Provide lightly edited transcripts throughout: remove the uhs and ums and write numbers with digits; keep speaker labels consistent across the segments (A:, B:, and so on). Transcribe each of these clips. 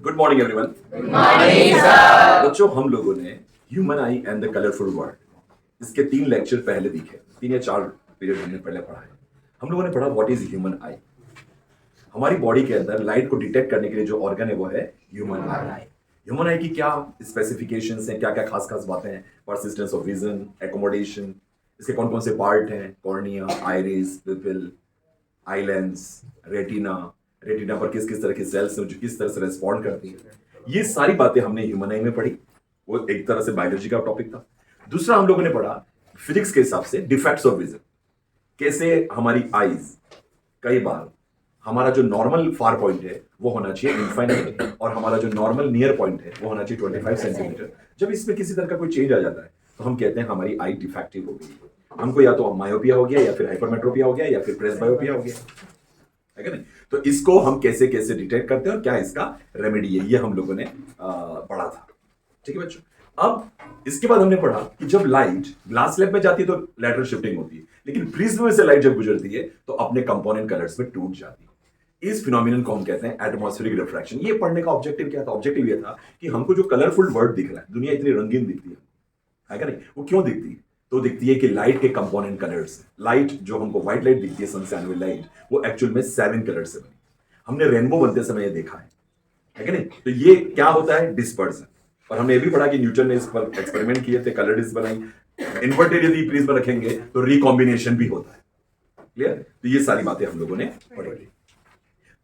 A: Good morning everyone.
B: Good morning sir.
A: बच्चों, हम लोगों ने human I and the colourful world इसके 3 लेक्चर पहले दिखे, 3 या 4 पीरियड हमने पहले पढ़ा है। हम लोगों ने पढ़ा व्हाट इज ह्यूमन आई। हमारी बॉडी के अंदर लाइट को डिटेक्ट करने के लिए जो ऑर्गन है वो है ह्यूमन आई। ह्यूमन आई की क्या स्पेसिफिकेशंस हैं, क्या क्या खास खास बातें हैं? परसिस्टेंस ऑफ विजन, एकोमोडेशन, इसके कौन कौन से पार्ट हैं? Cornea, iris, pupil, eye lens, retina, retina पर किस किस तरह की सेल्स जो किस तरह से रेस्पॉन्ड करती है, ये सारी बातें हमने ह्यूमन आई में पढ़ी। वो एक तरह से बायोलॉजी का टॉपिक था। दूसरा हम लोगों ने पढ़ा फिजिक्स के हिसाब से डिफेक्ट्स ऑफ विजन, कैसे हमारी आईज कई बार हमारा जो नॉर्मल फार पॉइंट है वो होना चाहिए इनफाइनाइट, और हमारा जो नॉर्मल नियर पॉइंट है वो होना चाहिए 25 सेंटीमीटर। जब इसमें किसी तरह का कोई चेंज आ जाता है तो हम कहते हैं हमारी आई डिफेक्टिव हो गई। हमको या तो मायोपिया हो गया, या फिर हाइपरमेट्रोपिया हो गया, या फिर प्रेसबायोपिया हो गया, है कि नहीं? तो इसको हम कैसे कैसे डिटेक्ट करते हैं और क्या इसका रेमेडी है, ये हम लोगों ने पढ़ा था। ठीक है बच्चों। अब इसके बाद हमने पढ़ा कि जब लाइट ग्लास स्लैब में जाती है तो लैटरल शिफ्टिंग होती है, लेकिन प्रिज्म में से लाइट जब गुजरती है तो अपने कंपोनेंट कलर्स में टूट जाती है। इस फिनोमिनन को हम कहते हैं एटमॉस्फेरिक रिफ्रैक्शन। ये पढ़ने का ऑब्जेक्टिव क्या था? ऑब्जेक्टिव ये था कि हमको जो कलरफुल वर्ल्ड दिख रहा है, दुनिया इतनी रंगीन दिखती है क्या नहीं? वो क्यों दिखती है? तो दिखती है कि लाइट के कंपोनेंट कलर्स। लाइट जो हमको व्हाइट लाइट दिखती है, सन से आने वाली लाइट, वो एक्चुअल में 7 कलर से बनी। हमने रेनबो बनते समय ये देखा है कि नहीं? तो ये क्या होता है? डिस्पर्सन। और हमने ये भी पढ़ा कि न्यूटन ने इस पर एक्सपेरिमेंट किए थे, कलर डिस्क बनाई। इन्वर्टेड यदि प्रिज्म रखेंगे तो रिकॉम्बिनेशन भी होता है। क्लियर? तो ये सारी बातें हम लोगों ने पढ़ी।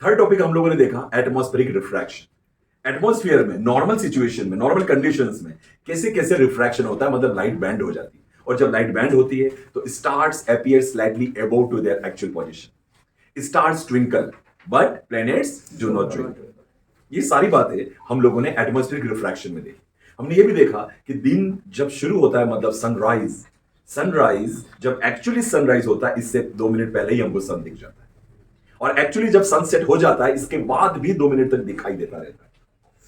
A: थर्ड टॉपिक हम लोगों ने देखा एटमॉस्फेरिक रिफ्रैक्शन। एटमॉस्फेयर में नॉर्मल सिचुएशन में, नॉर्मल कंडीशंस में कैसे कैसे रिफ्रैक्शन होता है, मतलब लाइट बैंड हो जाती है। और जब लाइट बैंड होती है तो stars appear slightly above to their actual position. Stars twinkle but planets do not twinkle. ये सारी बातें हम लोगों ने एटमॉस्फेरिक रिफ्रैक्शन में देखी। हमने ये भी देखा कि दिन जब शुरू होता है, मतलब सनराइज जब एक्चुअली सनराइज होता है, इससे 2 मिनट पहले ही हमको सन दिख जाता है। और एक्चुअली जब सनसेट हो जाता है इसके बाद भी 2 मिनट तक दिखाई देता रहता है।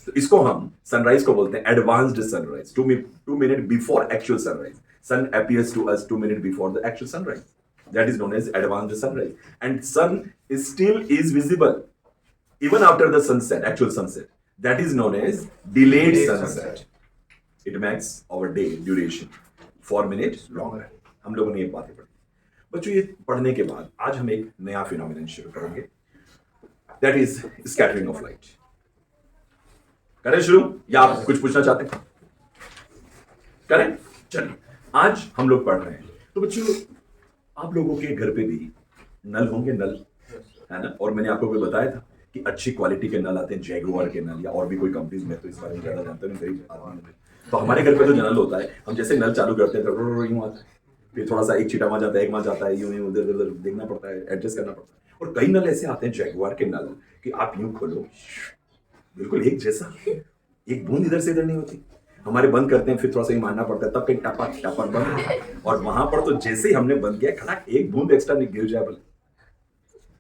A: तो इसको हम सनराइज को बोलते हैं advanced sunrise. 2 minute before actual sunrise, sun appears to us 2 minute before the actual sunrise. That is known as advanced sunrise, and sun is visible even after the sunset, actual sunset. That is known as delayed sunset. It makes our day duration 4 minutes longer. हम लोगों ने ये बातें पढ़ी। बच्चों, ये पढ़ने के बाद आज हम एक नया फिनोमिनन शुरू करेंगे, that is scattering of light. करें शुरू या आप कुछ पूछना चाहते हैं? करें, चलिए। आज हम लोग पढ़ रहे हैं। तो बच्चों, आप लोगों के घर पे भी नल होंगे, नल है ना? और मैंने आपको भी बताया था कि अच्छी क्वालिटी के नल आते हैं, जैगुआर के नल, या और भी कोई कंपनीज में, तो इस बारे में ज्यादा जानते नहीं, गरीब आदमी में। तो हमारे घर पे तो नल होता है, हम जैसे नल चालू करते हैं तो यूं आता है, फिर थोड़ा सा एक छीटा वहां जाता है, एक वहां जाता है, यूं उधर उधर देखना पड़ता है, एडजस्ट करना पड़ता है। और कई नल ऐसे आते हैं जैगुआर के नल कि आप यूं खोलो, बिल्कुल एक जैसा, एक बूंद इधर से इधर नहीं होती। हमारे बंद करते हैं, फिर थोड़ा सा ही मारना पड़ता है, तब कहीं टपक टपक बंद। और वहां पर तो जैसे ही हमने बंद किया, खड़ा एक बूंद एक्स्ट्रा नहीं गिर जाए। भले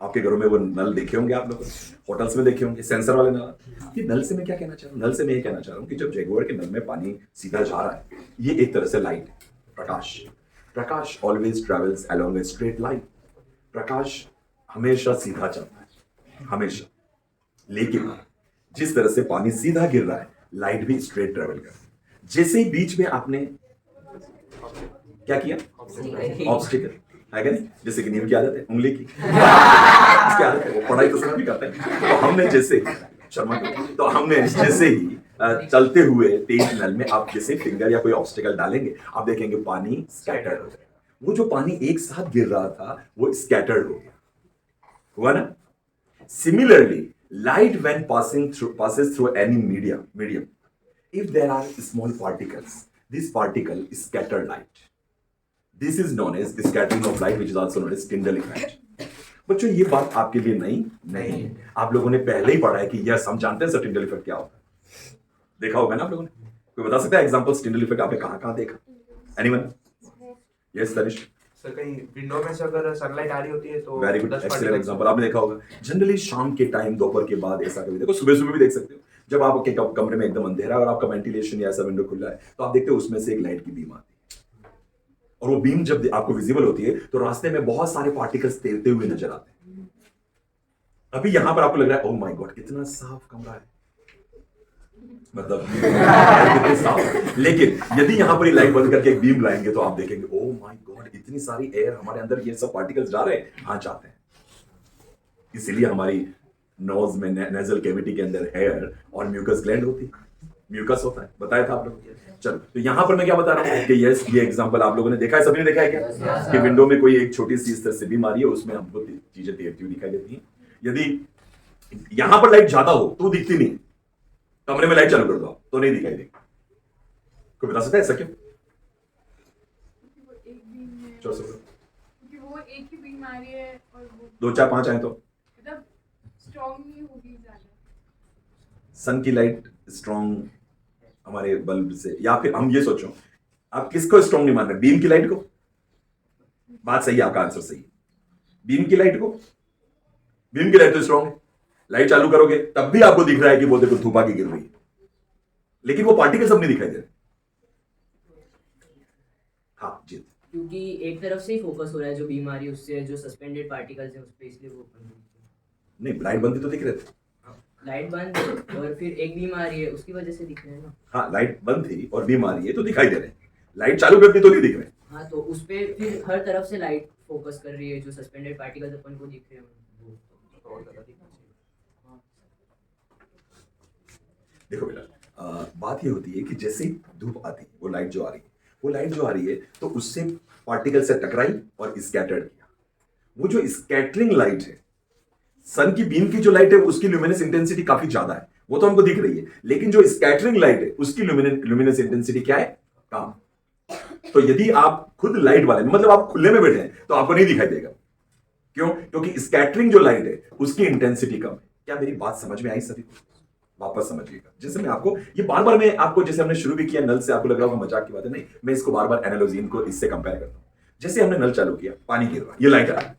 A: आपके घरों में वो नल देखे होंगे, आप लोग होटल्स में देखे होंगे, सेंसर वाले नल। कि नल से मैं क्या कहना चाह रहा हूँ? नल से मैं ये कहना चाह रहा हूँ कि जब जैगुआर के नल में पानी सीधा जा रहा है, ये एक तरह से लाइट, प्रकाश always travels along a straight line. प्रकाश हमेशा सीधा चलता है, हमेशा। लेकिन जिस तरह से पानी सीधा गिर रहा है, लाइट भी स्ट्रेट ट्रेवल कर रहा है। जैसे ही बीच में आपने क्या किया? ऑब्स्टिकल, है क्या नहीं? जैसे कि नीम की आदत है, उंगली की इसकी आदत है, वो पढ़ाई तो सब भी करते हैं। तो हमने जैसे ही चलते हुए तेज नल में आप जैसे फिंगर या कोई ऑब्स्टिकल डालेंगे, आप देखेंगे पानी स्कैटर्ड हो जाएगा। वो जो पानी एक साथ गिर रहा था वो स्कैटर्ड हो गया, हुआ ना? Similarly, light when passes through any medium, if there are small particles, this particle scatter light. This is known as scattering of light, which is also known as Tyndall effect. बच्चों, ये बात आपके लिए नहीं, आप लोगों ने पहले ही पढ़ा है कि यस, हम जानते हैं सर टिंडल इफेक्ट क्या होता है, देखा होगा ना आप लोगों ने। कोई बता सकता है एग्जांपल्स टिंडल इफेक्ट आपने कहां देखा? एनीवन? यस तनिष्क?
C: सर, कहीं विंडो में से अगर सनलाइट आ रही होती है तो
A: वेरी गुड, एक्सीलेंट एग्जांपल, आपने देखा होगा। जनरली शाम के टाइम, दोपहर के बाद, ऐसा कभी देखो, सुबह सुबह भी देख सकते हो, जब आपके कमरे में एकदम अंधेरा है और आपका वेंटिलेशन या ऐसा विंडो खुला है, तो आप देखते हो उसमें से एक लाइट की बीम आती है। और वो बीम जब आपको विजिबल होती है तो रास्ते में बहुत सारे पार्टिकल्स तैरते हुए नजर आते हैं। अभी यहां पर आपको लग रहा है, ओह माय गॉड कितना साफ कमरा है, मतलब कितनी साफ। लेकिन यदि यहां पर ये लाइट बंद करके एक बीम लाएंगे तो आप देखेंगे, ओह माय गॉड इतनी सारी एयर हमारे अंदर, ये सब पार्टिकल्स जा रहे हैं, हाँ जाते हैं। इसीलिए हमारी नोज में, नेजल कैविटी के अंदर हेयर और म्यूकस ग्लैंड होती है, म्यूकस होता है, बताया था आप लोग। चलो, तो यहां पर मैं क्या बता रहा हूं कि यस, ये एग्जांपल आप लोगों ने देखा है, सभी ने देखा है क्या, कि विंडो में कोई एक छोटी सी इस तरह से बीमारी है, उसमें हमको चीजें तैरती हुई दिखाई देती हैं। यदि यहां पर लाइट ज्यादा हो तो दिखती नहीं, कमरे में लाइट चालू कर दो तो नहीं दिखाई देगी। कोई बता सकता है ऐसा क्यों? चलो सब
B: क्योंकि वो एक ही बीमारी है और वो
A: 2 4 5 आए तो
B: मतलब स्ट्रॉन्ग नहीं होगी ज्यादा।
A: सन की लाइट स्ट्रॉन्ग हमारे बल्ब से, या फिर हम ये सोचो, आप किसको स्ट्रॉन्ग नहीं मान रहे, बीम की लाइट को? बात सही है, आपका आंसर सही है। बीम की लाइट को, बीम की लाइट तो स्ट्रॉन्ग है, लाइट चालू करोगे तब भी आपको दिख रहा है कि वो देखो धूपा की गिर रही है, लेकिन वो पार्टिकल सब नहीं दिखाई दे रहे। हाँ जी,
D: क्योंकि एक तरफ से ही फोकस हो रहा है जो बीमारी, उससे जो सस्पेंडेड पार्टिकल्स हैं उस पे, इसलिए वो
A: नहीं लाइट बंद थी तो दिख रहे थे।
D: लाइट बंद है और फिर एक बीम आ रही है, उसकी वजह से दिख रहे हैं ना।
A: हाँ लाइट बंद थी और बीम आ रही है तो दिखाई दे रहे हैं, लाइट चालू करती तो नहीं दिख रहे।
D: हाँ, तो उस पे फिर हर तरफ से लाइट फोकस कर रही है, जो सस्पेंडेड पार्टिकल्स अपन को दिख रहे हैं वो
C: तो और ज्यादा दिखना चाहिए।
D: हाँ।
A: देखो बेटा, बात ये होती है कि जैसे ही धूप आती है, वो लाइट जो आ रही है, वो लाइट जो आ रही है तो उससे पार्टिकल से टकराई और स्कैटर्ड किया। वो जो स्कैटरिंग लाइट है, सन की बीम की जो लाइट है उसकी ल्यूमिनस इंटेंसिटी काफी ज्यादा है, वो तो हमको दिख रही है, लेकिन जो स्कैटरिंग लाइट है उसकी ल्यूमिनस इंटेंसिटी क्या है, कम। तो यदि आप खुद लाइट वाले, मतलब आप खुले में बैठे हैं तो आपको नहीं दिखाई देगा। क्यों? क्योंकि स्कैटरिंग जो लाइट है उसकी इंटेंसिटी कम है। क्या मेरी बात समझ में आई सभी को? वापस समझिएगा। जैसे मैं आपको ये बार बार, मैं आपको, जैसे हमने शुरू भी किया नल से, आपको लग रहा होगा मजाक की बात है, नहीं, मैं इसको बार बार एनालॉजी, इनको इससे कंपेयर करता हूं। जैसे हमने नल चालू किया, पानी गिर रहा है, ये लाइट आ रहा है।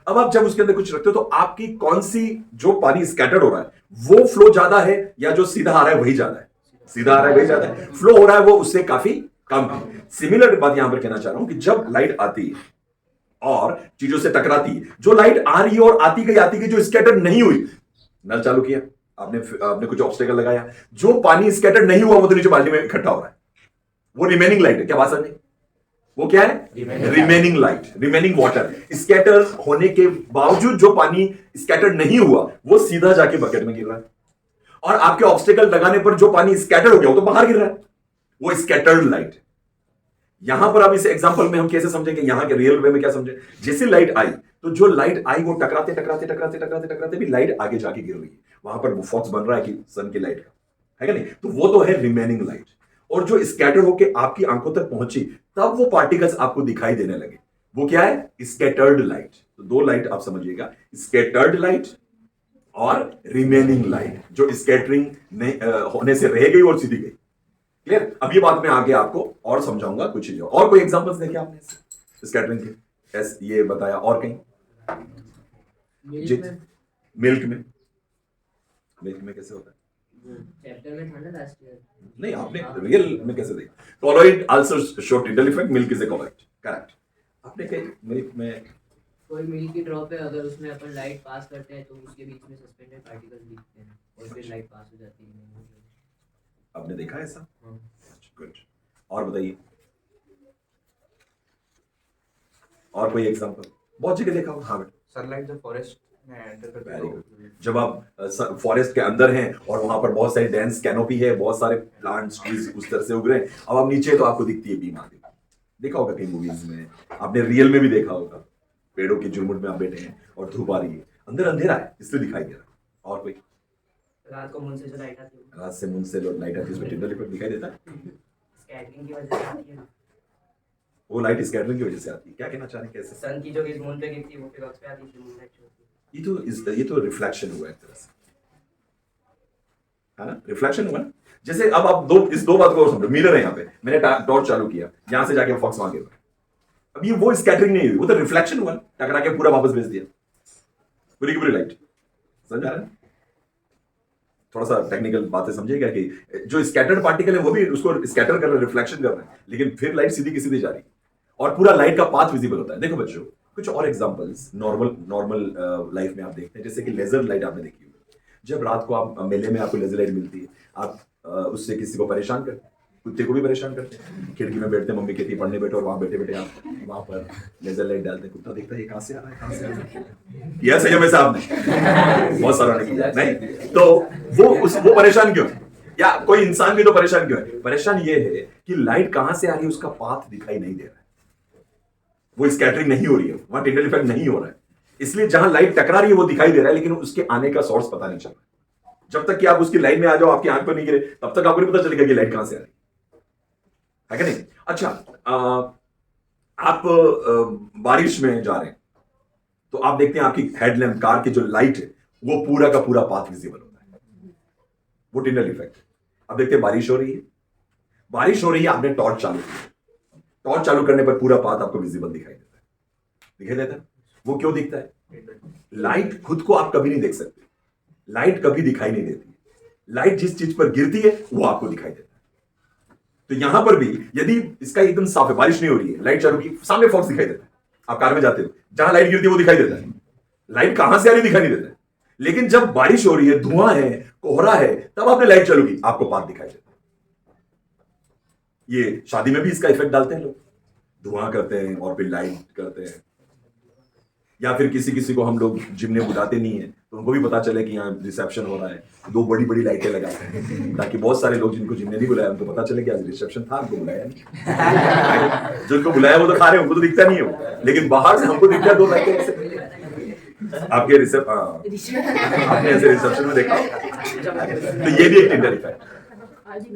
A: अब आप जब उसके अंदर कुछ रखते हो तो आपकी कौन सी, जो पानी स्कैटर्ड हो रहा है वो फ्लो ज्यादा है, या जो सीधा आ रहा है वही ज्यादा है? सीधा आ रहा है वही ज्यादा है, फ्लो हो रहा है वो उससे काफी कम है। सिमिलर बात यहां पर कहना चाह रहा हूं कि जब लाइट आती है और चीजों से टकराती है, जो लाइट आ रही है और आती गई, जो स्कैटर्ड नहीं हुई, नल चालू किया आपने, आपने कुछ ऑब्स्टेकल लगाया, जो पानी स्कैटर्ड नहीं हुआ वो तो नीचे बाल्टी में इकट्ठा हो रहा है, वो रिमेनिंग लाइट है। क्या बात समझे? वो क्या है? Remaining light, remaining water. Scatter होने के बावजूद जो पानी स्कैटर नहीं हुआ वो सीधा जाके बकेट में गिर रहा है, और आपके ऑब्स्टेकल लगाने पर जो पानी स्कैटर हो गया वो तो बाहर गिर रहा है, वो स्कैटर्ड लाइट। यहां पर अब इस एग्जांपल में हम कैसे समझेंगे, यहां के रियल वे में क्या समझे, जैसे लाइट आई तो जो लाइट आई वो टकराते टकराते टकराते टकराते टकराते भी लाइट आगे जाके गिर रही है, वहां पर वो फॉक्स बन रहा है कि सन की लाइट का, है क्या नहीं? तो वो तो है रिमेनिंग लाइट। और जो स्कैटर होके आपकी आंखों तक पहुंची तब वो पार्टिकल्स आपको दिखाई देने लगे, वो क्या है? Scattered light. तो दो लाइट आप समझिएगा, स्कैटर्ड लाइट और रिमेनिंग लाइट, जो स्कैटरिंग होने से रह गई और सीधी गई। क्लियर? अब ये बात मैं आगे आपको और समझाऊंगा कुछ चीजें। और कोई एग्जांपल्स देखे आपने स्कैटरिंग के? ये बताया, और कहीं? मिल्क में, मिल्क में कैसे होता है?
D: चैप्टर में था ना लास्ट ईयर।
A: नहीं, आपने रियल में कैसे देखा? Colloid also show Tyndall effect, milk is a colloid, correct. आपने कहीं मिल्क में
D: कोई मिल्क की ड्रॉप है, अगर उसमें अपन लाइट पास करते हैं तो उसके बीच में सस्पेंडेड पार्टिकल्स दिखते हैं और फिर लाइट पास हो जाती है।
A: आपने देखा है ऐसा?
D: हाँ।
A: गुड। और बताइए, और कोई एग्जांपल? बहुत जगह देखा होगा। हाँ बेटा।
C: सनलाइट जब फॉरेस्ट में एंटर करती है
A: वेरी गुड। जब आप फॉरेस्ट के अंदर हैं और वहां पर बहुत सारी डेंस कैनोपी है, बहुत सारे प्लांट्स ट्रीज उस तरह से उग रहे हैं, अब आप नीचे तो आपको दिखती है बीम आगे। देखा होगा कई मूवीज में, आपने रियल में भी देखा होगा, पेड़ों की झुरमुट में आप बैठे हैं और धूप आ रही है, अंदर अंधेरा है इसलिए दिखाई दे रहा है। और कोई?
D: रात को मून से जो लाइट आती है,
A: रात से मून से लाइट आती है, उसमें टिंडल इफेक्ट दिखाई देता है।
D: स्कैटरिंग की वजह से आती है ना।
A: वो लाइट स्कैटरिंग की वजह से आती है। क्या कहना चाह रहे हैं, कैसे?
D: सन की जो रेज मून पे गिरती है वो फिर अर्थ पे आती है, मून लाइट होती है।
A: ये तो रिफ्लेक्शन हुआ एक तरह से, है ना? रिफ्लेक्शन हुआ ना। जैसे अब आप इस दो बात को और समझो। मिरर है यहाँ पे, मैंने टॉर्च चालू किया, यहां से जाके फॉक्स वहां गिर रहा है। अब ये वो स्कैटरिंग नहीं हुई, वो तो रिफ्लेक्शन हुआ, टकरा के पूरा वापस भेज दिया, पूरी की पूरी लाइट। समझ आ रहा है? थोड़ा सा टेक्निकल बातें समझिएगा कि जो स्कैटर्ड पार्टिकल है वो भी उसको स्कैटर कर रहे हैं, रिफ्लेक्शन कर रहे हैं, लेकिन फिर लाइट सीधी की सीधी जा रही है और पूरा लाइट का पाथ विजिबल होता है। देखो बच्चों, कुछ और एग्जांपल्स नॉर्मल नॉर्मल लाइफ में आप देखते हैं, जैसे कि लेजर लाइट आपने देखी होगी। जब रात को आप मेले में आपको लेजर लाइट मिलती है, आप उससे किसी को परेशान करते हैं, कुत्ते को भी परेशान करते हैं। खिड़की में बैठते हैं, मम्मी कहती है पढ़ने बैठो, और वहां बैठे बैठे आप वहां पर लेजर लाइट डालते हैं, कुत्ता देखता है ये कहां से आ रहा है, कहां से आ रहा है। किया सही है साहब ने, बहुत सारा ने किया नहीं, तो वो परेशान क्यों है, या कोई इंसान भी तो परेशान क्यों है? परेशान ये है कि लाइट कहां से आ रही है, उसका पाथ दिखाई नहीं दे रहा है, वो स्कैटरिंग नहीं हो रही है, वहां टिंडल इफेक्ट नहीं हो रहा है, इसलिए जहां लाइट टकरा रही है वो दिखाई दे रहा है, लेकिन उसके आने का सोर्स पता नहीं चल रहा। जब तक कि आप उसकी लाइन में आ जाओ, आपकी आंख पर नहीं गिरे, तब तक आपको नहीं पता चलेगा कि लाइट कहां से आ रही है कि नहीं। अच्छा, आप बारिश में जा रहे हैं तो आप देखते हैं आपकी हेडलैम्प कार की जो लाइट है वो पूरा का पूरा पाथ विजिबल होता है, वो टिंडल इफेक्ट है। अब देखते हैं बारिश हो रही है, आपने टॉर्च चालू की, टॉर्च चालू करने पर पूरा पाथ आपको विजिबल दिखाई देता है। वो क्यों दिखता है? लाइट खुद को आप कभी नहीं देख सकते, लाइट कभी दिखाई नहीं देती, लाइट जिस चीज पर गिरती है वो आपको दिखाई देता है। तो यहां पर भी यदि इसका एकदम साफ है, बारिश नहीं हो रही है, लाइट चालू की, सामने फॉक्स दिखाई देता है, आप कार में जाते हो, जहां लाइट गिरती है वो दिखाई देता है, लाइट कहां से आ रही दिखाई नहीं देता है। लेकिन जब बारिश हो रही है, धुआं है, कोहरा है, तब आपने लाइट चालू की, आपको पाथ दिखाई देता है। ये शादी में भी इसका इफेक्ट डालते हैं लोग, धुआं करते हैं और फिर लाइट करते हैं, या फिर किसी को हम लोग जिमने बुलाते नहीं है तो उनको भी पता चले कि यहाँ रिसेप्शन हो रहा है, दो बड़ी बड़ी लाइटें लगाते हैं ताकि बहुत सारे लोग जिनको जिमने नहीं बुलाया उनको पता चले कि आज रिसेप्शन था, हमको बुलाया नहीं। जिनको बुलाया वो तो खा रहे हैं, उनको तो दिखता नहीं हो, लेकिन बाहर से हमको दिखता है दो लाइटें ऐसे। आपके आपने ऐसे रिसेप्शन में देखा, तो ये भी एक टिंडल इफेक्ट।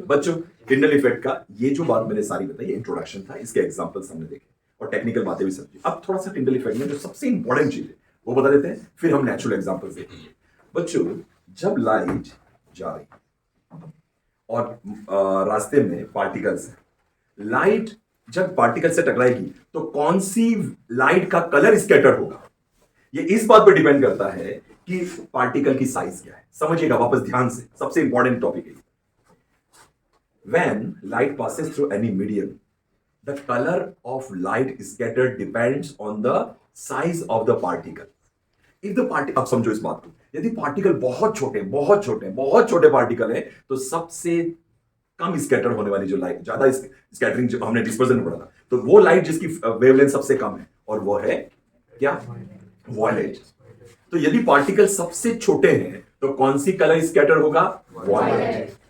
A: बच्चों, टिंडल इफेक्ट का ये जो बात मैंने सारी बताई, इंट्रोडक्शन था, इसके एग्जांपल्स हमने देखे और टेक्निकल बातें भी समझी। अब थोड़ा सा टिंडल इफेक्ट में जो सबसे इंपॉर्टेंट चीज है वो बता देते हैं, फिर हम नेचुरल एग्जांपल्स देखेंगे। बच्चों, जब लाइट जा रही और रास्ते में पार्टिकल्स है, लाइट जब पार्टिकल से टकराएगी तो कौन सी लाइट का कलर स्कैटर होगा, ये इस बात पर डिपेंड करता है कि पार्टिकल की साइज क्या है। समझिएगा वापस ध्यान से, सबसे इंपॉर्टेंट टॉपिक है। When light passes through any medium, the color of light scattered depends on the size of the particle. If the particle, अब समझो इस बात को, यदि पार्टिकल बहुत छोटे पार्टिकल है तो सबसे कम स्कैटर होने वाली जो लाइट, ज्यादा स्कैटरिंग जो हमने डिस्पर्जन में पढ़ा था, तो वो लाइट जिसकी वेवलेंथ सबसे कम है और वो है क्या? वॉयलेट। तो यदि पार्टिकल सबसे छोटे हैं तो कौन सी कलर स्कैटर होगा? वॉयलेट।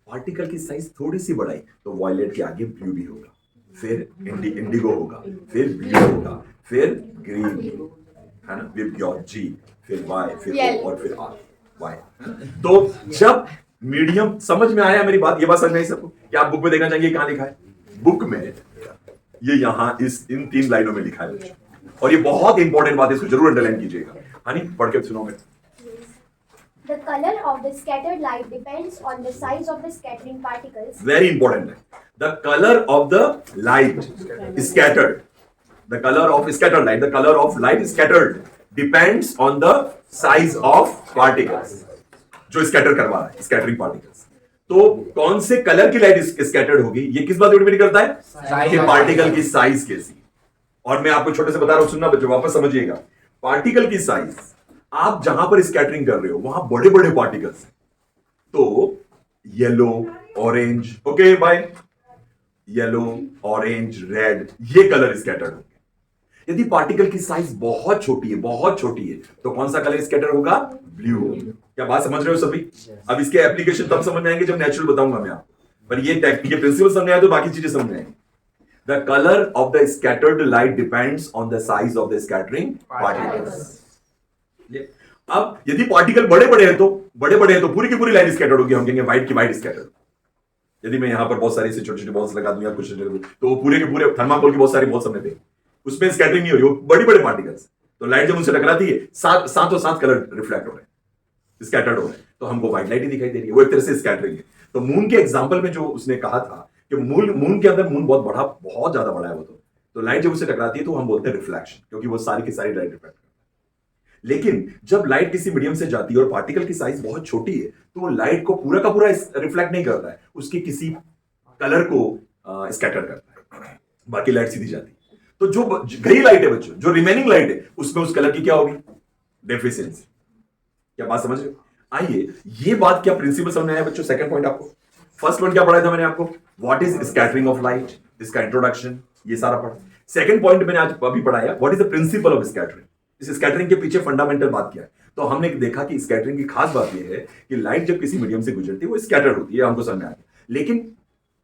A: पार्टिकल की साइज थोड़ी सी बढ़ाई तो वॉयलेट के आगे ब्लू भी होगा, फिर इंडिगो होगा, फिर ब्लू होगा, फिर ग्रीन, है ना, विद योर जी, फिर वाई, फिर O और फिर आर, वाई। तो जब मीडियम, समझ में आया मेरी बात? ये बात समझ में आई सबको? क्या आप बुक में देखना चाहेंगे कहां लिखा है? बुक में ये यहां इन 3 लाइनों में लिखा है, और ये बहुत इंपॉर्टेंट बात है, इसको जरूर अंडरलाइन कीजिएगा। हनी, पढ़ के सुनाओगे?
E: The color of the scattered light depends on the size of the scattering particles.
A: Very important. The color of the light scattered. The color of scattered light. The color of light scattered depends on the size of particles. जो scatter करवा रहा है, scattering particles. तो कौन से colour की light scattered होगी, ये किस बात पर डिपेंड करता है? कि पार्टिकल की साइज कैसी। और मैं आपको छोटे से बता रहा हूं, सुनना बच्चों, वापस समझिएगा। पार्टिकल की साइज, आप जहां पर स्कैटरिंग कर रहे हो वहां बड़े बड़े पार्टिकल्स हैं, तो yellow, orange, okay bye, yellow, orange, red, ये कलर स्कैटर्ड होंगे। यदि पार्टिकल की साइज बहुत छोटी है तो कौन सा कलर स्कैटर होगा? ब्लू। क्या बात समझ रहे हो सभी? अब इसके एप्लीकेशन तब समझ में आएंगे जब नेचुरल बताऊंगा मैं आपको, पर ये प्रिंसिपल समझ आए तो बाकी चीजें समझ आएंगी। The color of the scattered light depends on the size of the scattering particles. अब यदि पार्टिकल बड़े बड़े हैं तो पूरी की पूरी लाइट स्कैटर्ड होगी, हम कहेंगे व्हाइट की व्हाइट स्कैटर्ड। यदि मैं यहां पर बहुत सारी छोटे छोटे बॉल्स लगा दूं या कुछ तो वो पूरे के पूरे थर्माकोल की बहुत सारी बॉल्स हमने देखी, उसमें स्कैटरिंग नहीं हो रही, वो बड़ी बड़े पार्टिकल्स, तो लाइट जब उनसे टकराती है सात कलर रिफ्लेक्ट हो रहे हैं, स्कैटर्ड हो रहे हैं, तो हमको व्हाइट लाइट ही दिखाई दे रही है, वो एक तरह से स्कैटरिंग है। तो मून के एग्जाम्पल में जो उसने कहा था कि मून के अंदर, मून बहुत ज्यादा बड़ा है वो, तो लाइट जब उसे टकराती है तो हम बोलते हैं रिफ्लेक्शन, क्योंकि वो सारी की सारी लाइट रिफ्लेक्ट करती है। लेकिन जब लाइट किसी मीडियम से जाती है और पार्टिकल की साइज बहुत छोटी है तो वो लाइट को पूरा का पूरा रिफ्लेक्ट नहीं करता है, उसके किसी कलर को स्कैटर करता है, बाकी लाइट सीधी जाती है। तो जो गई लाइट है बच्चों, जो रिमेनिंग लाइट है, उसमें उस कलर की क्या होगी? डेफिशिएंसी। क्या बात समझ रहे हो? आइए, ये बात क्या प्रिंसिपल समझ में आया बच्चों? सेकंड पॉइंट आपको, फर्स्ट पॉइंट क्या पढ़ाया था मैंने आपको? What is scattering of light, इसका इंट्रोडक्शन, ये सारा पढ़ा। सेकंड पॉइंट मैंने आज अभी पढ़ाया, what is the principle of scattering. इस स्कैटरिंग के पीछे फंडामेंटल बात क्या है? तो हमने देखा कि स्कैटरिंग की खास बात यह है कि लाइट जब किसी मीडियम से गुजरती है वो स्कैटर्ड होती है, हमको समझ में आ गया। लेकिन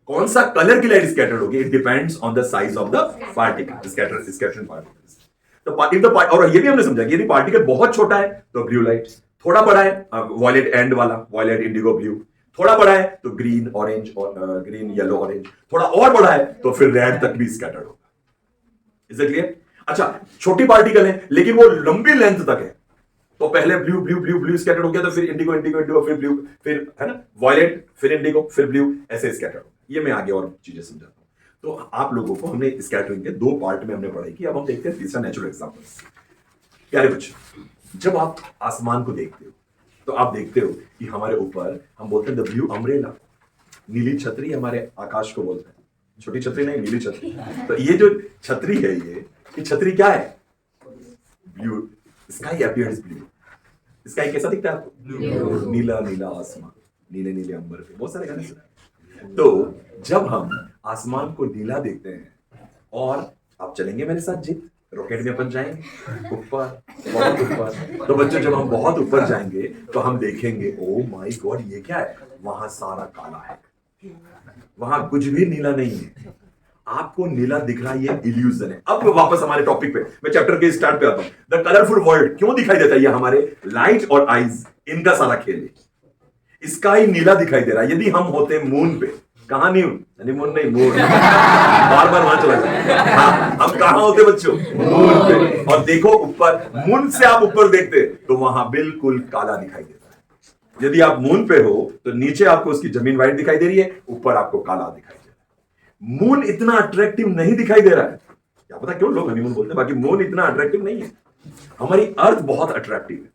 A: कौन सा कलर की लाइट स्कैटर्ड होगी, it depends on the size of the particle, scattering particles. तो इफ द और ये भी हमने समझा कि यदि पार्टिकल बहुत छोटा है तो ब्लू लाइट, थोड़ा बड़ा है वॉयलेट एंड वाला, वॉयलेट इंडिगो ब्लू, थोड़ा बड़ा है तो ग्रीन ऑरेंज और ग्रीन येलो ऑरेंज, थोड़ा और बड़ा है तो फिर रेड तक भी स्कैटर्ड होगा। Is it clear? अच्छा, छोटी पार्टिकल है लेकिन वो लंबी लेंथ तक है, तो पहले blue blue blue blue scattered हो गया, तो फिर इंडिगो इंडिगो इंडिगो, फिर ब्लू, फिर है ना वॉयलेट, फिर इंडिगो, फिर ब्लू, ऐसे स्कैटर्ड हो। ये मैं आगे और चीजें समझाता हूं। तो आप लोगों को हमने स्कैटरिंग के दो पार्ट में हमने पढ़ाई की। अब हम देखते हैं तीसरा नेचुरल एग्जांपल्स। प्यारे बच्चों, जब आप आसमान को देखते हो तो आप देखते हो कि हमारे ऊपर हम बोलते हैं द ब्लू अम्ब्रेला, नीली छतरी हमारे आकाश को बोलते हैं, छोटी छतरी नहीं, नीली छतरी। तो ये जो छतरी है, ये छतरी क्या है? Blue. Sky appears blue. Sky कैसा दिखता है आपको? नीला नीला आसमान, नीले नीले अंबर पे, बहुत सारे गाने सुने। तो जब हम आसमान को नीला देखते हैं, और आप चलेंगे मेरे साथ जित रॉकेट में अपन जाएंगे ऊपर, बहुत ऊपर। तो बच्चों, जब हम बहुत ऊपर जाएंगे तो हम देखेंगे, ओ माय गॉड, ये क्या है? वहां सारा काला है, वहां कुछ भी नीला नहीं है। आपको नीला दिख रहा है, ये इल्यूजन है। अब वापस हमारे टॉपिक पे, मैं चैप्टर के स्टार्ट पे आता हूं। द कलरफुल वर्ल्ड क्यों दिखाई देता है? ये हमारे लाइट और आईज, इनका सारा खेल है। स्काई नीला दिखाई दे रहा है। यदि हम होते मून पे, कहां मून नहीं, मून बार बार वहां चला जाए। हाँ, हम कहां होते बच्चों? मून पे। और देखो ऊपर, मून से आप ऊपर देखते तो वहां बिल्कुल काला दिखाई देता है। यदि आप मून पे हो तो नीचे आपको उसकी जमीन व्हाइट दिखाई दे रही है, ऊपर आपको काला दिखाई दे रहा है। मून इतना अट्रैक्टिव नहीं दिखाई दे रहा है। क्या पता क्यों लोग हनीमून बोलते हैं, बाकी मून इतना अट्रैक्टिव नहीं है। हमारी अर्थ बहुत अट्रैक्टिव है।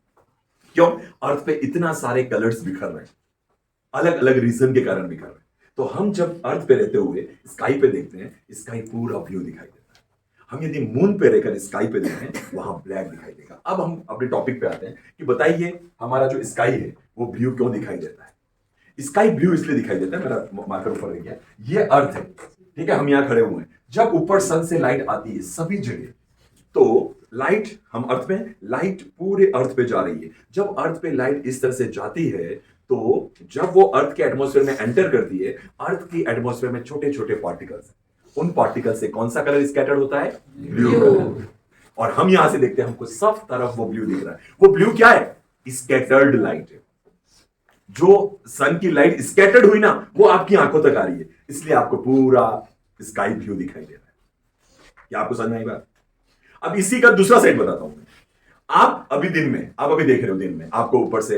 A: क्यों? अर्थ पे इतना सारे कलर्स बिखर रहे हैं, अलग अलग रीजन के कारण बिखर रहे हैं। तो हम जब अर्थ पे रहते हुए स्काई पे देखते हैं, स्काई पूरा ब्लू दिखाई देता है। हम यदि मून पे रहकर स्काई पे देखें, वहां ब्लैक दिखाई देगा। अब हम अपने टॉपिक पे आते हैं कि बताइए, हमारा जो स्काई है वो ब्लू क्यों दिखाई देता है? स्काई ब्लू इसलिए दिखाई देता है, मेरा मार्कर ऊपर रह गया, ये अर्थ है, ठीक है, हम यहां खड़े हुए हैं। जब ऊपर सन से लाइट आती है सभी जगह, तो लाइट, हम अर्थ में, लाइट पूरे अर्थ पे जा रही है। जब अर्थ पे लाइट इस तरह से जाती है, तो जब वो अर्थ के एटमॉस्फेयर में एंटर करती है, अर्थ की एटमॉस्फेयर में छोटे छोटे पार्टिकल्स, उन पार्टिकल से कौन सा कलर स्कैटर्ड होता है? ब्लू। और हम यहां से देखते हैं, हमको सब तरफ वो ब्लू दिख रहा है। वो ब्लू क्या है? स्कैटर्ड लाइट है। जो सन की लाइट स्कैटर्ड हुई ना, वो आपकी आंखों तक आ रही है, इसलिए आपको पूरा स्काई ब्लू दिखाई दे रहा है। क्या आपको समझ में आई बात? अब इसी का दूसरा साइड बताता हूं मैं। आप अभी दिन में, आप अभी देख रहे हो, दिन में आपको ऊपर से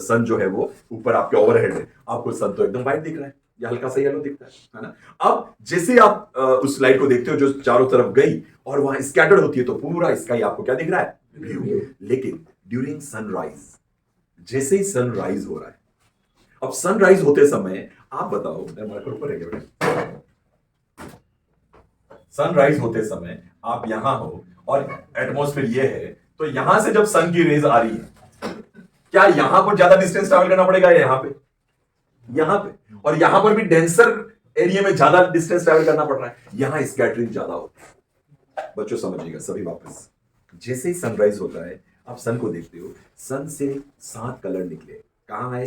A: सन जो है वो ऊपर आपके ओवरहेड है, आपको सन तो एकदम व्हाइट दिख रहा है या हल्का सा येलो दिखता है ना। अब जैसे आप उस लाइट को देखते हो जो चारों तरफ गई और वहां स्कैटर्ड होती है, तो पूरा स्काई आपको क्या दिख रहा है? ब्लू। लेकिन ड्यूरिंग सनराइज, जैसे ही सनराइज हो रहा है, अब सनराइज होते समय आप बताओ, ऊपर है, सनराइज होते समय आप यहां हो और एटमॉस्फेयर ये है, तो यहां से जब सन की रेज आ रही है, क्या यहां पर ज्यादा डिस्टेंस ट्रैवल करना पड़ेगा या यहां पे? यहां पे। और यहां पर भी डेंसर एरिया में ज्यादा डिस्टेंस ट्रैवल करना पड़ रहा है, यहां स्कैटरिंग ज्यादा होती है। बच्चों समझिएगा सभी वापस, जैसे ही सनराइज होता है, आप सन को देखते हो, सन से 7 कलर निकले, कहां है?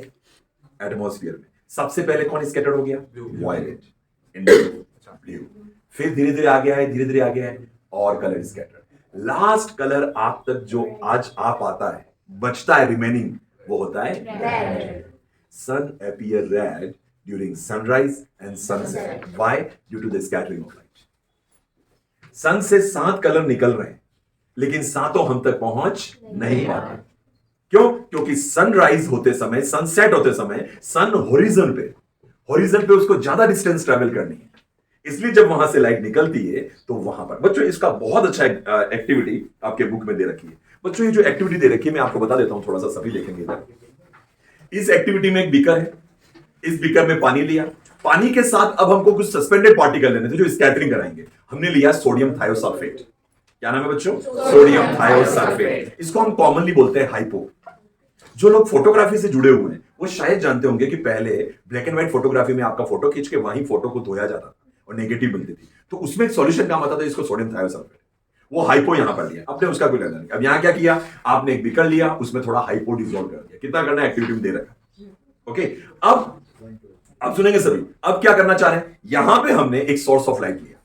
A: एटमॉस्फेयर में। सबसे पहले कौन स्कैटर्ड हो गया? Violet, indigo, blue. फिर धीरे धीरे आगे आए, धीरे धीरे आगे आए और कलर स्कैटर्ड। लास्ट कलर आप तक जो आज आ पाता है, बचता है रिमेनिंग, वो होता है red. Sun appear red during sunrise and sunset. Why? Due to the scattering of light. Sun से 7 कलर निकल रहे हैं, लेकिन सातों हम तक पहुंच नहीं पाते। क्यों? क्योंकि सनराइज होते समय, सनसेट होते समय सन होरिजन पे उसको ज्यादा डिस्टेंस ट्रैवल करनी है, इसलिए जब वहां से लाइट निकलती है तो वहां पर। बच्चों इसका बहुत अच्छा एक्टिविटी आपके बुक में दे रखी है। बच्चों ये जो एक्टिविटी दे रखी है मैं आपको बता देता हूं, थोड़ा सा सभी देखेंगे इधर। इस एक्टिविटी में एक बीकर है, इस बीकर में पानी लिया पानी के साथ अब हमको कुछ सस्पेंडेड पार्टिकल लेने थे जो स्कैटरिंग कराएंगे। हमने लिया सोडियम थायोसल्फेट। क्या नाम है बच्चों? Sodium thiosulphate. इसको हम कॉमनली बोलते हैं हाइपो। जो लोग फोटोग्राफी से जुड़े हुए हैं वो शायद जानते होंगे कि पहले ब्लैक एंड व्हाइट फोटोग्राफी में आपका फोटो खींच के वहीं फोटो को धोया जाता था और नेगेटिव बनती थी, तो उसमें एक सॉल्यूशन काम आता था, इसको सोडियम थायोसल्फेट। वो हाइपो यहां पर लिया, आपने उसका कोई लेना नहीं। अब यहां क्या किया, आपने एक बीकर लिया, उसमें थोड़ा हाइपो डिसॉल्व कर दिया। कितना करना है, एक्टिविटी में दे रखा। ओके, अब सुनेंगे सभी। अब क्या करना चाह रहे हैं, यहां पे हमने एक सोर्स ऑफ लाइट लिया,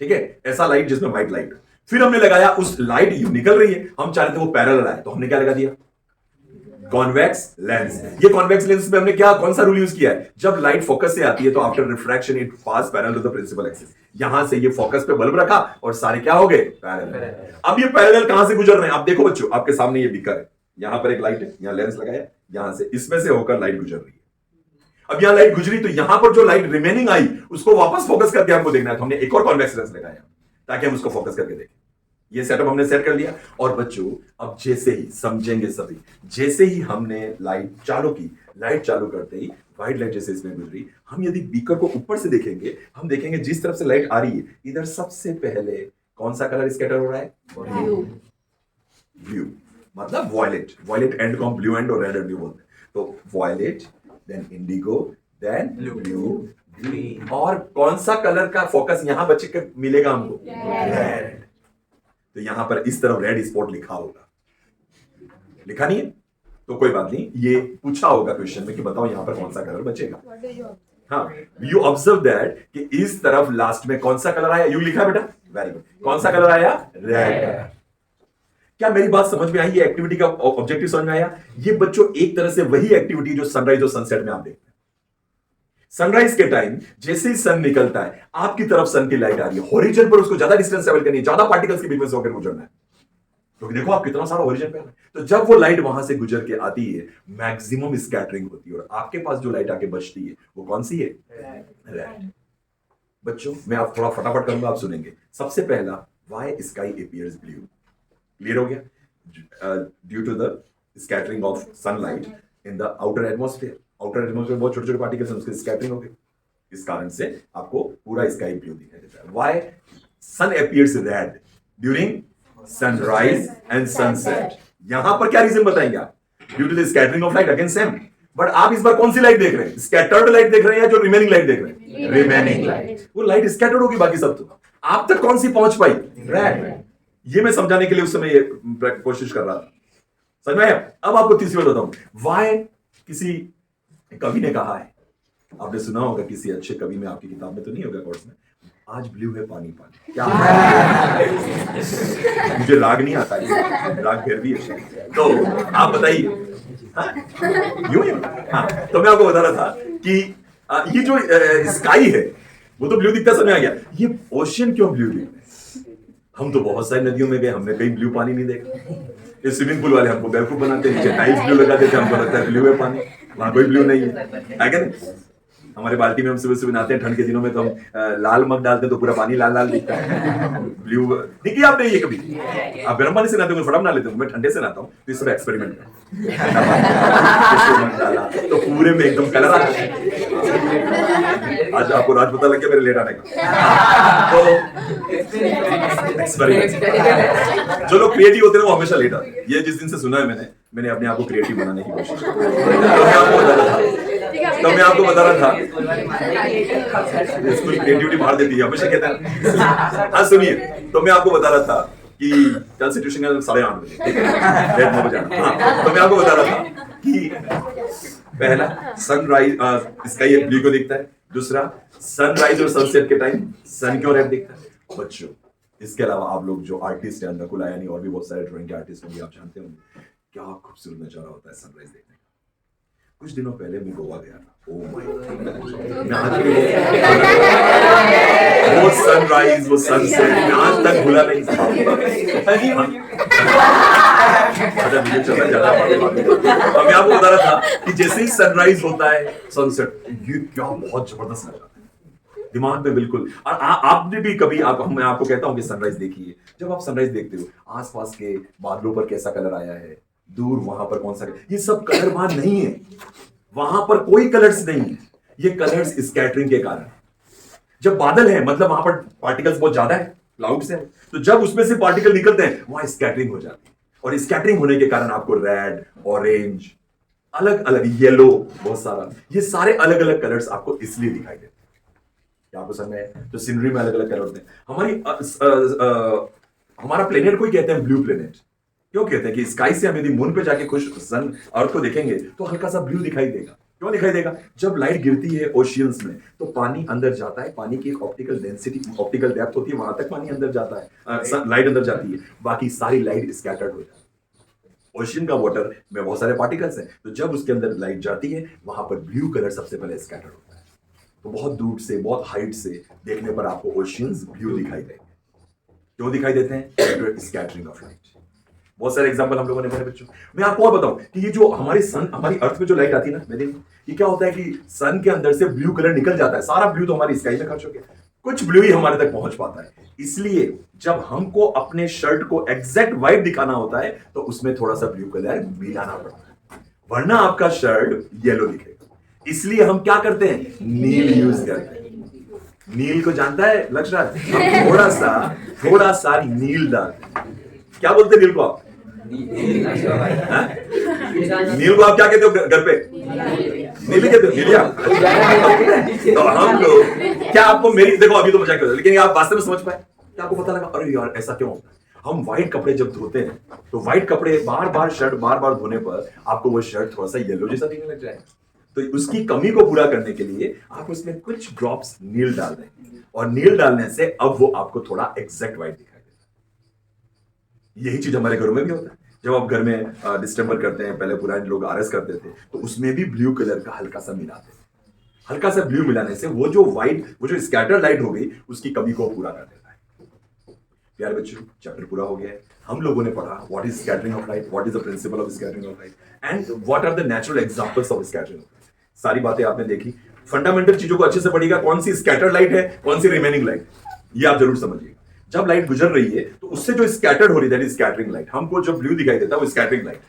A: ठीक है, ऐसा लाइट जिसमें व्हाइट लाइट। फिर हमने लगाया, उस लाइट जो निकल रही है हम चाह रहे थे वो पैरेलल आए, तो हमने क्या लगा दिया, कॉन्वेक्स लेंस। ये कॉन्वेक्स लेंस में हमने क्या, कौन सा रूल यूज किया है, जब लाइट फोकस से आती है तो after refraction it pass parallel to the principal axis. यहां से ये फोकस पे बल्ब रखा और सारे क्या हो गए, पैरेलल। अब ये पैरेलल कहां से गुजर रहे हैं, आप देखो बच्चों, आपके सामने ये बीकर है, यहां पर एक लाइट है, यहां लेंस लगाया, यहां से इसमें से होकर लाइट गुजर रही है। अब यहां लाइट गुजरी तो यहां पर जो लाइट रिमेनिंग आई उसको वापस फोकस करके हमको देखना है, तो हमने एक और कॉन्वेक्स लेंस लगाया ताकि हम उसको फोकस करके देखें। ये सेटअप हमने सेट कर लिया। और बच्चों अब जैसे ही समझेंगे सभी, जैसे ही हमने लाइट चालू की, लाइट चालू करते ही व्हाइट लाइट जैसे इसमें गुजरी, हम यदि बीकर को ऊपर से देखेंगे, हम देखेंगे जिस तरफ से लाइट आ रही है इधर सबसे पहले कौन सा कलर स्कैटर हो रहा है, ब्लू, मतलब वॉयलेट। वॉयलेट एंड को हम ब्लू एंड और रेड एंड ब्लू बोलते हैं। तो violet, then indigo, then blue, green. और कौन सा कलर का फोकस यहां बच्चे को मिलेगा हमको, रेड। तो यहां पर इस तरफ रेड स्पॉट लिखा होगा, लिखा नहीं है तो कोई बात नहीं, ये पूछा होगा क्वेश्चन में कि बताओ यहां पर कौन सा कलर बचेगा। हाँ, यू ऑब्जर्व दैट कि इस तरफ लास्ट में कौन सा कलर आया, यू लिखा बेटा, वेरी गुड। कौन सा कलर आया, रेड। क्या मेरी बात समझ में आई, ये एक्टिविटी का ऑब्जेक्टिव समझ में आया। ये बच्चों एक तरह से वही एक्टिविटी जो सनराइज और सनसेट में आप देखते हैं। सनराइज के टाइम जैसे ही सन निकलता है आपकी तरफ सन की लाइट आ रही है, हॉरिजन पर उसको ज्यादा डिस्टेंस ट्रैवल करनी है, ज्यादा पार्टिकल्स के बीच में से होकर गुजरना है, क्योंकि देखो आप कितना सारा हॉरिजन पे है। तो जब वो लाइट वहां से गुजर के आती है मैक्सिमम स्कैटरिंग होती है, और आपके पास जो लाइट आके बचती है वो कौन सी है, रेड। बच्चों मैं आप थोड़ा फटाफट करूंगा, आप सुनेंगे। सबसे पहला, why sky appears blue, clear हो गया, due to the scattering of sunlight in the outer atmosphere. Outer atmosphere बहुत छोटे छोटे पार्टिकल्स हैं, उसकी स्कैटरिंग हो गई, इस कारण से आपको पूरा स्काई ब्लू दिखाई देता है। Why sun appears red during sunrise and sunset, यहां पर क्या रीजन बताएंगे आप, due to the scattering of light, again same. But आप इस बार कौन सी लाइट देख रहे हैं, स्कैटर्ड लाइट देख रहे हैं या जो रिमेनिंग लाइट देख रहे हैं, रिमेनिंग लाइट। वो लाइट स्कैटर्ड होगी, बाकी सब तो आप तक कौन सी पहुंच पाई, रेड। ये मैं समझाने के लिए उस समय कोशिश कर रहा था, समझ में आया। अब आपको तीसरी बात बताऊं, व्हाई, किसी कवि ने कहा है, आपने सुना होगा, किसी अच्छे कवि में, आपकी किताब में तो नहीं होगा कोर्स में, आज ब्लू है पानी पानी। क्या मुझे राग नहीं आता, राग भैरवी है, तो आप बताइए। यूं ही, हाँ, तो मैं आपको बता रहा था कि ये जो स्काई है वो तो ब्लू दिखता, समझ आ गया। ये ओशियन क्यों ब्लू दिखता है, हम तो बहुत सारी नदियों में गए, हमने कहीं ब्लू पानी नहीं देखा। ये स्विमिंग पूल वाले हमको बेवकूफ बनाते हैं, नीचे टाइल्स ब्लू लगा देते हैं, हमको लगता है ब्लू है पानी, वहां कोई ब्लू नहीं है क्या। हमारे बाल्टी में हम सुबह सुबह नहाते हैं, ठंड के दिनों में तो हम लाल मग डालते हैं तो पूरा पानी लाल लाल दिखता है, ब्लू नहीं किया आपने ये कभी। आप गर्म पानी से नहाते हो, फटाफट नहा लेते हो, मैं ठंडे से नहाता हूँ, तो इस तरह एक्सपेरिमेंट तो पूरे में एकदम कलर आ है। आज आपको राज पता लग गया मेरे लेट आने का, तो एक्सपेरिमेंट। जो लोग क्रिएटिव होते हैं वो हमेशा लेट आते हैं, ये जिस दिन से सुना है मैंने अपने आप को क्रिएटिव बनाने की कोशिश की। तो मैं आपको बता रहा था स्कूल क्रिएटिविटी मार देती है, हमेशा कहता है। हाँ सुनिए, तो मैं आपको बता रहा था कि कल से ट्यूशन का 8:30 बजे, ठीक है, 9 बजे आना। हाँ, तो मैं आपको बता रहा था कि पहला सनराइज स्काई ब्लू को दिखता है, दूसरा सनराइज और सनसेट के टाइम सन क्यों रेड दिखता है। बच्चों इसके अलावा आप लोग जो आर्टिस्ट हैं, नकुल आयानी और भी बहुत सारे ड्राइंग के आर्टिस्ट होंगे, आप जानते होंगे क्या खूबसूरत नजारा होता है सनराइज देखने का। कुछ दिनों पहले मैं गोवा गया था, वो सनराइज वो सनसेट मैं आज तक भूला नहीं। मैं आपको बता रहा था कि जैसे ही सनराइज होता है, सनसेट, ये क्या बहुत जबरदस्त नजारा है दिमाग में, बिल्कुल। और आपने भी कभी, मैं आपको कहता हूं कि सनराइज देखिए, जब आप सनराइज देखते हो आसपास के बादलों पर कैसा कलर आया है, दूर वहां पर कौन सा, ये सब कलरवान नहीं है, वहां पर कोई कलर्स नहीं है, ये कलर्स स्कैटरिंग के कारण। जब बादल है मतलब वहां पर पार्टिकल्स बहुत ज्यादा है, क्लाउड्स है, तो जब उसमें से पार्टिकल निकलते हैं वहां स्कैटरिंग हो जाती है, और स्कैटरिंग होने के कारण आपको रेड, ऑरेंज, अलग अलग, येलो, बहुत सारा, ये सारे अलग अलग कलर्स आपको इसलिए दिखाई देते हैं। क्या आपको समझ में है? तो सीनरी में अलग अलग कलर होते हैं। हमारा प्लेनेट को ही कहते हैं ब्लू प्लेनेट। क्यों कहते हैं कि स्काई से हम यदि मून पे जाके खुश सन अर्थ को देखेंगे तो हल्का सा ब्लू दिखाई देगा। क्यों दिखाई देगा? जब लाइट गिरती है ओशियंस में तो पानी अंदर जाता है, पानी की एक ऑप्टिकल डेंसिटी, ऑप्टिकल डेप्थ होती है, वहां तक पानी अंदर जाता है, लाइट अंदर जाती है, बाकी सारी लाइट स्कैटर्ड हो जाती है। ओशियन का वाटर में बहुत सारे पार्टिकल्स हैं, तो जब उसके अंदर लाइट जाती है वहां पर ब्लू कलर सबसे पहले स्कैटर्ड होता है। तो बहुत दूर से, बहुत हाइट से देखने पर आपको ओशियंस ब्लू दिखाई देंगे। क्यों दिखाई देते हैं? Scattering of light. बहुत सारे एग्जांपल हम लोगों ने मेरे बच्चों, मैं आपको और बताऊं कि ये जो हमारी सन, हमारी अर्थ पे जो लाइट आती है ना, मेरे ये क्या होता है कि सन के अंदर से ब्लू कलर निकल जाता है, सारा ब्लू तो हमारी स्काई में खर्च हो गया, कुछ ब्लू ही हमारे तक पहुंच पाता है। इसलिए जब हमको अपने शर्ट को एग्जैक्ट व्हाइट दिखाना होता है तो उसमें थोड़ा सा ब्लू कलर मिलाना पड़ता है, वरना आपका शर्ट येलो दिखेगा। इसलिए हम क्या करते हैं? नील यूज करते हैं। नील को जानता है लक्षराज? हम थोड़ा सा नील डालते हैं। क्या बोलते हैं नील को आप? हाँ? नील को आप क्या कहते हो घर पे? नीली कहते हो? नीलिया? तो हम लोग, क्या आपको मेरी, देखो अभी तो मजाक कर रहे हो, लेकिन आप वास्तव में समझ पाए? क्या आपको पता लगा अरे यार ऐसा क्यों होता है? हम व्हाइट कपड़े जब धोते हैं तो व्हाइट कपड़े बार बार शर्ट बार बार धोने पर आपको वो शर्ट थोड़ा सा येलो जैसा दिखने लग जाएगा। तो उसकी कमी को पूरा करने के लिए आप उसमें कुछ ड्रॉप्स नील डाल दें, और नील डालने से अब वो आपको थोड़ा एग्जैक्ट व्हाइट दिखाई देता है। यही चीज हमारे घरों में भी होता है। जब आप घर में डिस्टेंबर करते हैं, पहले पुराने लोग आरएस करते थे तो उसमें भी ब्लू कलर का हल्का सा मिलाते थे। हल्का सा ब्लू मिलाने से वो जो व्हाइट, वो जो स्कैटर लाइट हो गई उसकी कमी को पूरा कर देता है। प्यारे बच्चों, चैप्टर पूरा हो गया है। हम लोगों ने पढ़ा what is scattering of light, what is the principle of scattering of light, and what are the natural examples of scattering of light. सारी बातें आपने देखी। फंडामेंटल चीजों को अच्छे से पढ़िएगा, कौन सी स्कैटर लाइट है, कौन सी रिमेनिंग लाइट, ये आप जरूर समझिएगा। जब लाइट गुजर रही है तो उससे जो स्कैटर्ड हो रही है दैट इज स्कैटरिंग लाइट। हमको जो ब्लू दिखाई देता है वो स्कैटरिंग लाइट,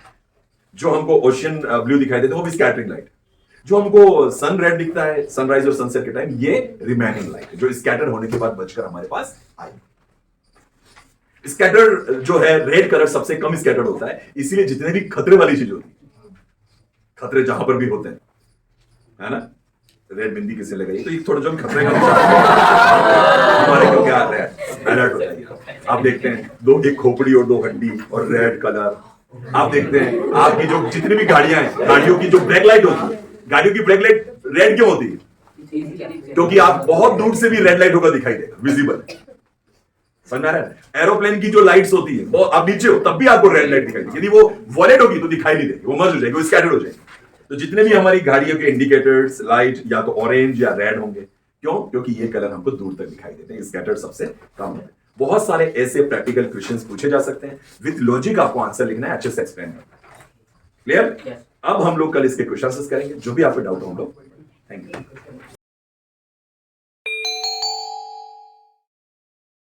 A: जो हमको ओशियन ब्लू दिखाई देता है वो भी स्कैटरिंग लाइट, जो हमको सन रेड दिखता है सनराइज और सनसेट के टाइम ये रिमेनिंग लाइट, जो स्कैटर होने के बाद बचकर हमारे पास आई। स्कैटर जो है रेड कलर सबसे कम स्कैटर्ड होता है, इसीलिए जितने भी खतरे वाली चीज होती है, खतरे जहां पर भी होते हैं, है ना, रेड बिंदी किसे लगाई तो ये थोड़ा जो खतरे का हमारे को क्या अलर्ट होता है। आप देखते हैं दो, एक खोपड़ी और दो हड्डी और रेड कलर। आप देखते हैं आपकी जो जितनी भी गाड़ियां हैं, गाड़ियों की जो ब्रेक लाइट होती है, गाड़ियों की ब्रेक लाइट रेड क्यों होती है? क्योंकि आप बहुत दूर से भी रेड लाइट होगा दिखाई देगा, विजिबल। समझ आ रहा है? एरोप्लेन की जो लाइट्स होती है वो आप नीचे हो तब भी आपको रेड लाइट दिखाई देगी, यदि वो वॉलेट होगी तो दिखाई नहीं देगी, वो मर्ज हो जाएगी, वो स्कैटर्ड हो जाएगी। तो जितने भी हमारी गाड़ियों के इंडिकेटर्स लाइट या तो ऑरेंज या रेड होंगे, क्यों? क्योंकि ये कलर हमको दूर तक दिखाई देते हैं, स्कैटर्ड सबसे कम होते हैं। बहुत सारे ऐसे प्रैक्टिकल क्वेश्चंस पूछे जा सकते हैं, विद लॉजिक आपको आंसर लिखना है, अच्छे से एक्सप्लेन करना है। क्लियर? अब हम लोग कल इसके क्वेश्चंस करेंगे, जो भी आपको डाउट हो हम लोग। Thank you.